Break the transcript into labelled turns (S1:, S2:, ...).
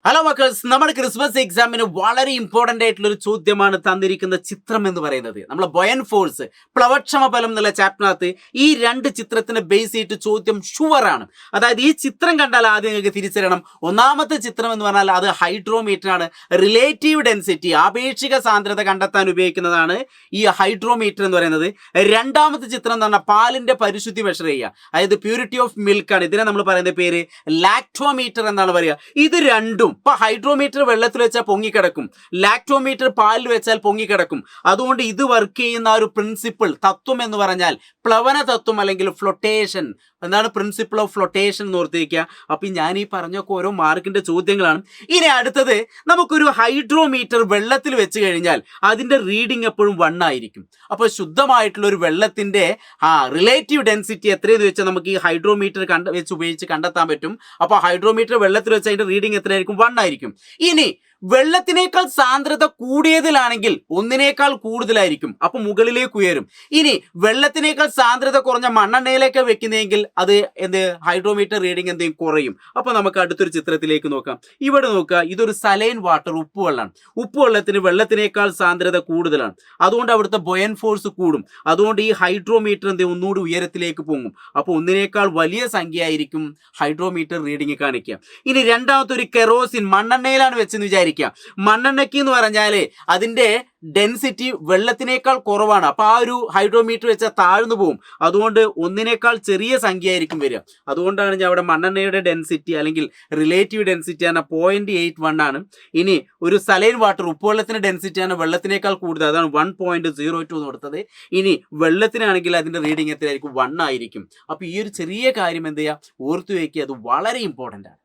S1: Hello മക്കൾസ്, നമ്മുടെ Christmas എക്സാമിന് വളരെ ഇമ്പോർട്ടൻ്റ് ആയിട്ടുള്ള ഒരു ചോദ്യമാണ് തന്നിരിക്കുന്ന ചിത്രം എന്ന് പറയുന്നത്. നമ്മളെ ബൊയൻ ഫോഴ്സ് പ്ലവക്ഷമ ബലം എന്നുള്ള ചാപ്റ്ററിനകത്ത് ഈ രണ്ട് ചിത്രത്തിനെ ബേസ് ചെയ്തിട്ട് ചോദ്യം ഷുവറാണ്. അതായത് ഈ ചിത്രം കണ്ടാൽ ആദ്യം നിങ്ങൾക്ക് തിരിച്ചറിയണം, ഒന്നാമത്തെ ചിത്രം എന്ന് പറഞ്ഞാൽ അത് ഹൈഡ്രോമീറ്റർ ആണ്. റിലേറ്റീവ് ഡെൻസിറ്റി, ആപേക്ഷിക സാന്ദ്രത കണ്ടെത്താൻ ഉപയോഗിക്കുന്നതാണ് ഈ ഹൈഡ്രോമീറ്റർ എന്ന് പറയുന്നത്. രണ്ടാമത്തെ ചിത്രം എന്ന് പറഞ്ഞാൽ പാലിന്റെ പരിശുദ്ധി മെഷർ ചെയ്യുക, അതായത് പ്യൂരിറ്റി ഓഫ് മിൽക്ക് ആണ്. ഇതിനെ നമ്മൾ പറയുന്ന പേര് ലാക്ടോമീറ്റർ എന്നാണ് പറയുക. ഇത് രണ്ടും ഇപ്പൊ ഹൈഡ്രോമീറ്റർ വെള്ളത്തിൽ വെച്ചാൽ പൊങ്ങിക്കിടക്കും, ലാക്ടോമീറ്റർ പാലിൽ വെച്ചാൽ പൊങ്ങിക്കിടക്കും. അതുകൊണ്ട് ഇത് വർക്ക് ചെയ്യുന്ന ഒരു പ്രിൻസിപ്പിൾ തത്വം എന്ന് പറഞ്ഞാൽ പ്ലവന തത്വം അല്ലെങ്കിൽ ഫ്ലോട്ടേഷൻ. എന്താണ് പ്രിൻസിപ്പിൾ ഓഫ് ഫ്ലോട്ടേഷൻ എന്ന് ഓർത്തിരിക്കുക. അപ്പം ഞാൻ ഈ പറഞ്ഞൊക്കെ ഓരോ മാർക്കിന്റെ ചോദ്യങ്ങളാണ്. ഇനി അടുത്തത്, നമുക്കൊരു ഹൈഡ്രോമീറ്റർ വെള്ളത്തിൽ വെച്ച് കഴിഞ്ഞാൽ അതിന്റെ റീഡിങ് എപ്പോഴും 1 ആയിരിക്കും. അപ്പോൾ ശുദ്ധമായിട്ടുള്ള ഒരു വെള്ളത്തിന്റെ റിലേറ്റീവ് ഡെൻസിറ്റി എത്രയെന്ന് വെച്ചാൽ നമുക്ക് ഈ ഹൈഡ്രോമീറ്റർ വെച്ച് ഉപയോഗിച്ച് കണ്ടെത്താൻ പറ്റും. അപ്പോൾ ഹൈഡ്രോമീറ്റർ വെള്ളത്തിൽ വെച്ച് അതിന്റെ റീഡിങ് എത്രയായിരിക്കും? 1 ആയിരിക്കും. ഇനി വെള്ളത്തിനേക്കാൾ സാന്ദ്രത കൂടിയതിലാണെങ്കിൽ 1നേക്കാൾ കൂടുതലായിരിക്കും, അപ്പൊ മുകളിലേക്ക് ഉയരും. ഇനി വെള്ളത്തിനേക്കാൾ സാന്ദ്രത കുറഞ്ഞ മണ്ണെണ്ണയിലേക്ക് വെക്കുന്നതെങ്കിൽ അത് ഹൈഡ്രോമീറ്റർ റീഡിംഗ് എന്തെങ്കിലും കുറയും. അപ്പൊ നമുക്ക് അടുത്തൊരു ചിത്രത്തിലേക്ക് നോക്കാം. ഇവിടെ നോക്കുക, ഇതൊരു സലൈൻ വാട്ടർ, ഉപ്പുവെള്ളമാണ്. ഉപ്പുവെള്ളത്തിന് വെള്ളത്തിനേക്കാൾ സാന്ദ്രത കൂടുതലാണ്, അതുകൊണ്ട് അവിടുത്തെ ബൊയൻ ഫോഴ്സ് കൂടും. അതുകൊണ്ട് ഈ ഹൈഡ്രോമീറ്റർ ഒന്നുകൂടി ഉയരത്തിലേക്ക് പോകും. അപ്പോൾ 1നേക്കാൾ വലിയ സംഖ്യ ആയിരിക്കും ഹൈഡ്രോമീറ്റർ റീഡിംഗ് കാണിക്കുക. ഇനി രണ്ടാമത്തെ ഒരു കെറോസിൻ, മണ്ണെണ്ണയിലാണ് വെച്ചെന്ന് വിചാരിക്കുക. മണ്ണെണ്ണയ്ക്ക് എന്ന് പറഞ്ഞാല് അതിന്റെ ഡെൻസിറ്റി വെള്ളത്തിനേക്കാൾ കുറവാണ്. അപ്പൊ ആ ഒരു ഹൈഡ്രോമീറ്റർ വെച്ചാൽ താഴ്ന്നു പോകും. അതുകൊണ്ട് 1നേക്കാൾ ചെറിയ സംഖ്യ ആയിരിക്കും വരിക. അതുകൊണ്ടാണ് ഞാൻ അവിടെ മണ്ണെണ്ണയുടെ ഡെൻസിറ്റി അല്ലെങ്കിൽ റിലേറ്റീവ് ഡെൻസിറ്റി ആണ് 0.81 ആണ്. ഇനി ഒരു സലൈൻ വാട്ടർ, ഉപ്പുവെള്ളത്തിന്റെ ഡെൻസിറ്റി ആണ് വെള്ളത്തിനേക്കാൾ കൂടുതൽ, അതാണ് 1.02 എന്ന് കൊടുത്തത്. ഇനി വെള്ളത്തിനാണെങ്കിൽ അതിന്റെ റീഡിംഗ് എത്രയായിരിക്കും? 1 ആയിരിക്കും. അപ്പൊ ഈ ഒരു ചെറിയ കാര്യം എന്ത് ചെയ്യുക, ഓർത്തു വയ്ക്കുക, അത് വളരെ ഇമ്പോർട്ടൻ്റ് ആണ്.